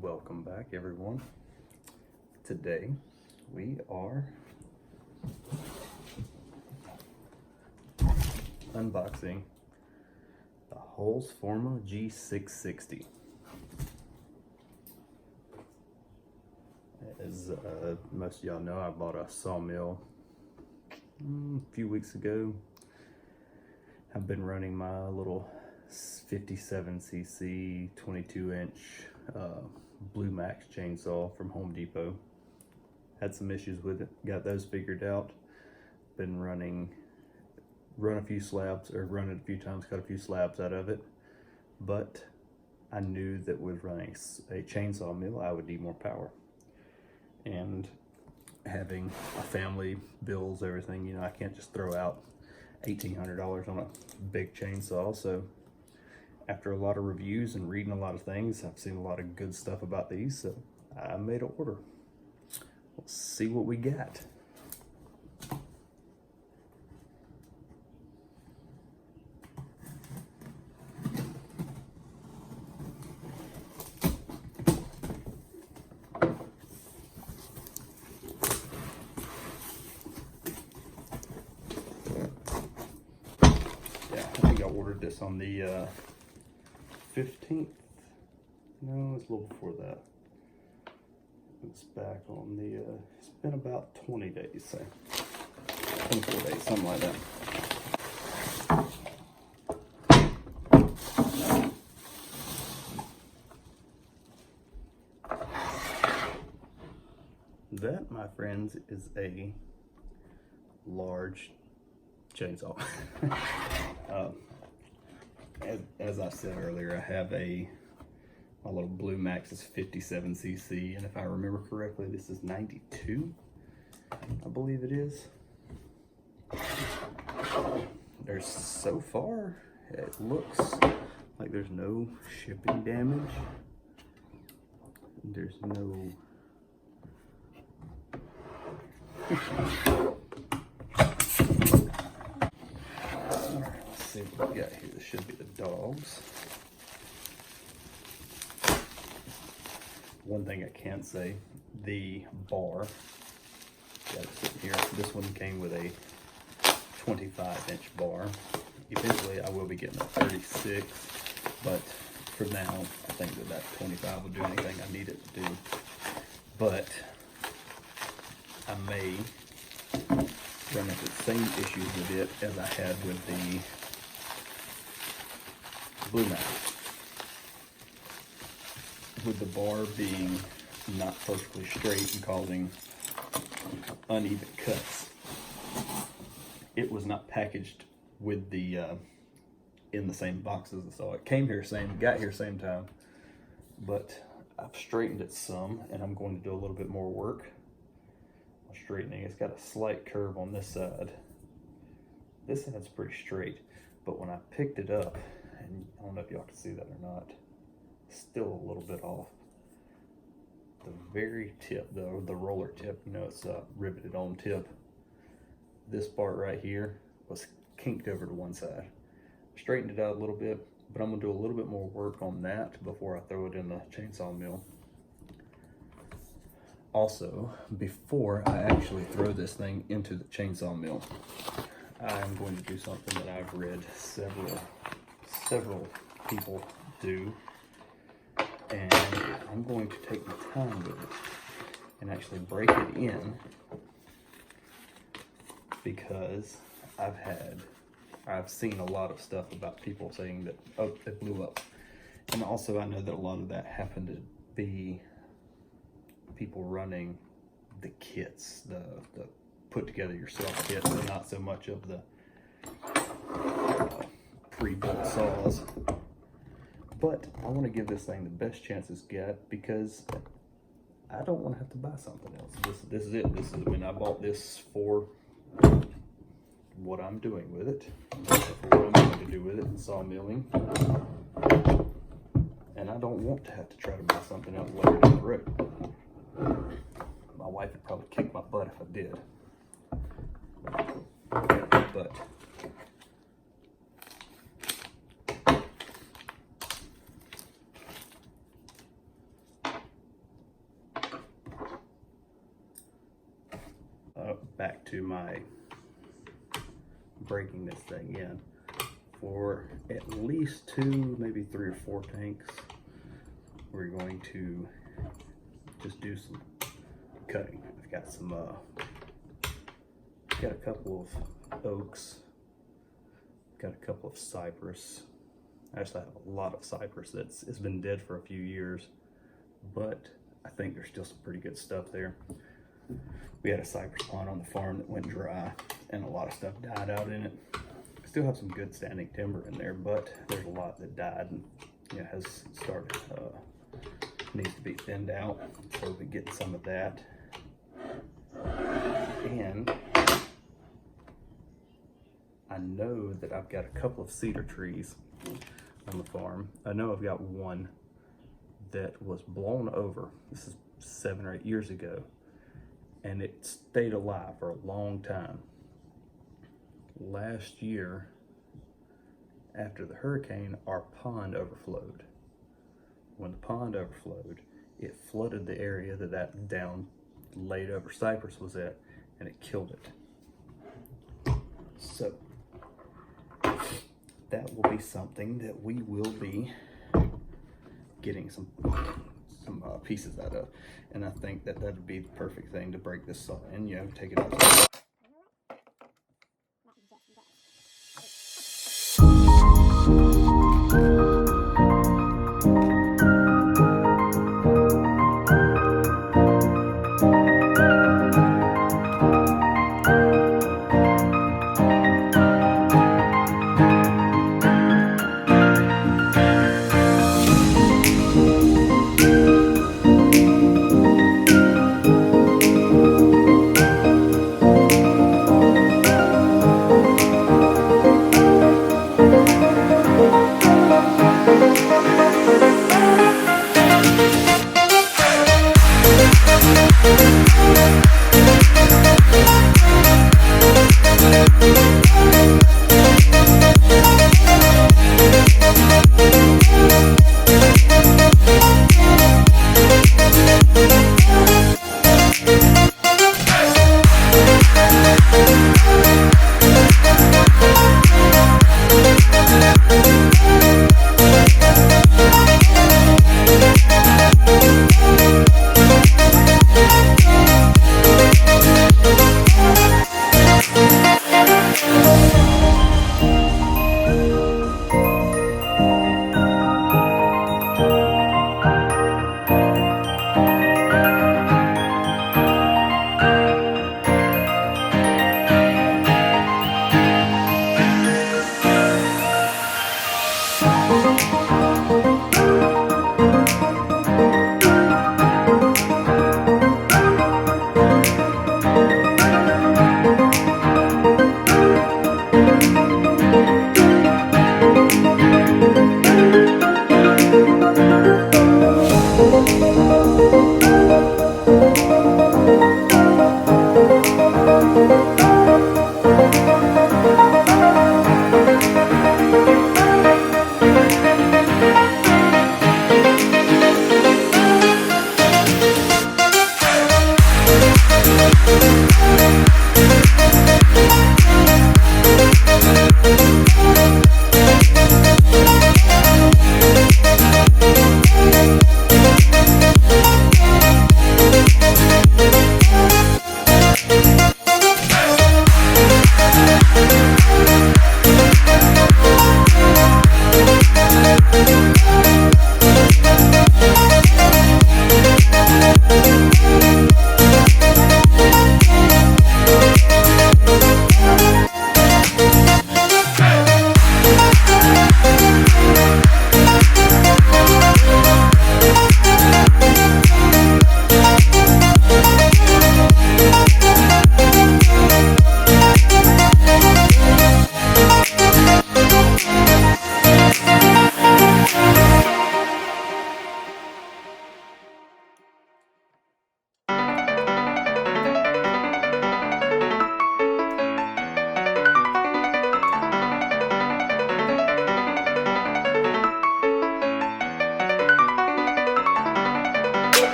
Welcome back, everyone. Today we are unboxing the Holzfforma G660. As most of y'all know, I bought a sawmill a few weeks ago. I've been running my little 57cc 22-inch Blue Max chainsaw from Home Depot. Had some issues with it, got those figured out. Been run a few slabs, or run it a few times, cut a few slabs out of it. But I knew that with running a chainsaw mill, I would need more power. And having a family, bills, everything, you know, I can't just throw out $1,800 on a big chainsaw. So after a lot of reviews and reading a lot of things, I've seen a lot of good stuff about these, so I made an order. Let's see what we got. Yeah, I think I ordered this on the 15th. No, it's a little before that. It's back on the, it's been about 20 days, so 24 days, something like that. That, my friends, is a large chainsaw. As I said earlier, I have my little Blue Max is 57cc, and if I remember correctly, this is 92, I believe it is. There's, so far, it looks like there's no shipping damage. There's no let's see what we got here. This should be the dogs. One thing I can say, the bar, got it sitting here, this one came with a 25-inch bar. Eventually I will be getting a 36, but for now I think that 25 will do anything I need it to do. But I may run into the same issues with it as I had with the Blue Max. With the bar being not perfectly straight and causing uneven cuts. It was not packaged with the in the same boxes, so it came here got here same time, but I've straightened it some, and I'm going to do a little bit more work on straightening. It's got a slight curve on this side. This side's pretty straight, but when I picked it up, and I don't know if y'all can see that or not, still a little bit off. The very tip, the roller tip, you know, it's a riveted on tip. This part right here was kinked over to one side. Straightened it out a little bit, but I'm gonna do a little bit more work on that before I throw it in the chainsaw mill. Also, before I actually throw this thing into the chainsaw mill, I'm going to do something that I've read several people do. And I'm going to take my time with it and actually break it in, because I've seen a lot of stuff about people saying that, oh, it blew up. And also I know that a lot of that happened to be people running the kits, the put together yourself kits, and not so much of the pre-built saws. But I want to give this thing the best chance it's got, because I don't want to have to buy something else. This is it. This is when I bought this for what I'm doing with it, for what I'm going to do with it in sawmilling. And I don't want to have to try to buy something else later down the road. My wife would probably kick my butt if I did. But back to my breaking this thing in for at least 2, maybe 3 or 4 tanks. We're going to just do some cutting. I've got some, got a couple of oaks, got a couple of cypress. Actually, I have a lot of cypress it's been dead for a few years, but I think there's still some pretty good stuff there. We had a cypress pine on the farm that went dry, and a lot of stuff died out in it. Still have some good standing timber in there, but there's a lot that died and has started, needs to be thinned out. So we'll be getting some of that. And I know that I've got a couple of cedar trees on the farm. I know I've got one that was blown over. This is 7 or 8 years ago, and it stayed alive for a long time. Last year, after the hurricane, our pond overflowed. When the pond overflowed, it flooded the area that down laid over cypress was at, and it killed it. So that will be something that we will be getting some pieces out of, and I think that would be the perfect thing to break this saw in. Take it out.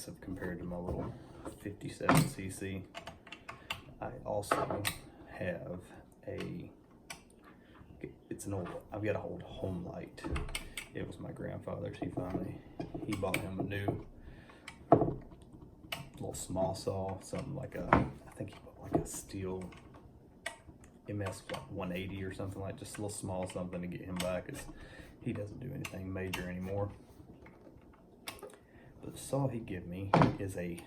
massive compared to my little 57cc. I also have I've got an old home light. It was my grandfather's. He bought him a new little small saw, something like I think he bought like a steel MS 180 or something, like just a little small something to get him by, because he doesn't do anything major anymore. But the saw he gave me is a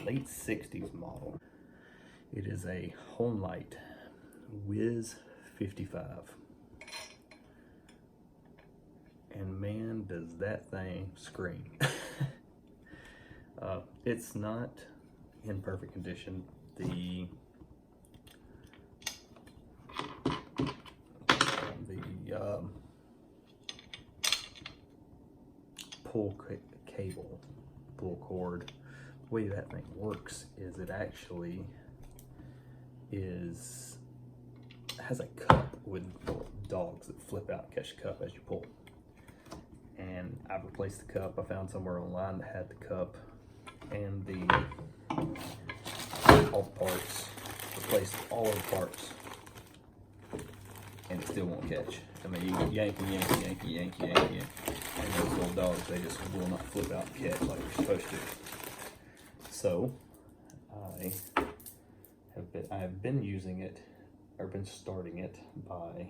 late 60s model. It is a Homelight Whiz 55. And man, does that thing scream. It's not in perfect condition. The pull cord, the way that thing works is it actually has a cup with dogs that flip out and catch the cup as you pull. And I've replaced the cup. I found somewhere online that had the cup and all the parts, replaced all of the parts, and it still won't catch. I mean, you yank, and those little dogs, they just will not flip out and catch like they're supposed to. So I have been using it, or been starting it by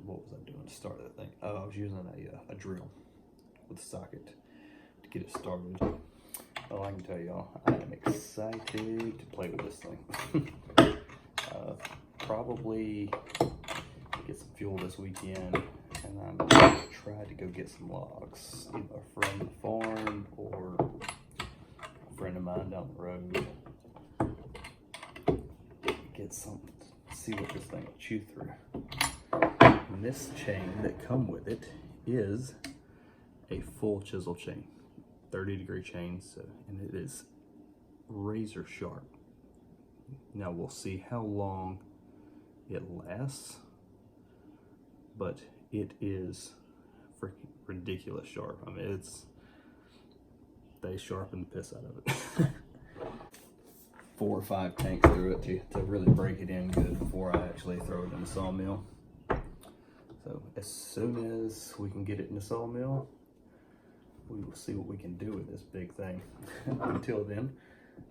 what was I doing to start that thing? Oh, I was using a drill with a socket to get it started. Well, I can tell y'all, I am excited to play with this thing. Probably get some fuel this weekend, and I'm going to try to go get some logs, either from the farm or a friend of mine down the road. Get some, see what this thing will chew through. And this chain that come with it is a full chisel chain, 30-degree chain, and it is razor sharp. Now we'll see how long it lasts, but it is freaking ridiculous sharp. I mean, they sharpen the piss out of it. 4 or 5 tanks through it to really break it in good before I actually throw it in the sawmill. So as soon as we can get it in the sawmill, we will see what we can do with this big thing. Until then,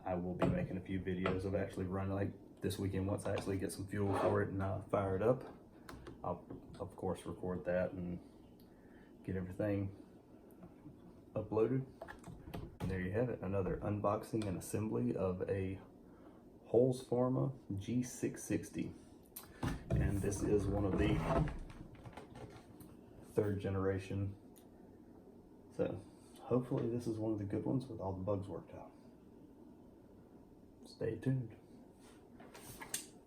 I will be making a few videos of actually running, like this weekend, once I actually get some fuel for it and fire it up. I'll of course record that and get everything uploaded. And there you have it, another unboxing and assembly of a Holzfforma G660. And this is one of the 3rd generation. So hopefully this is one of the good ones with all the bugs worked out. Stay tuned.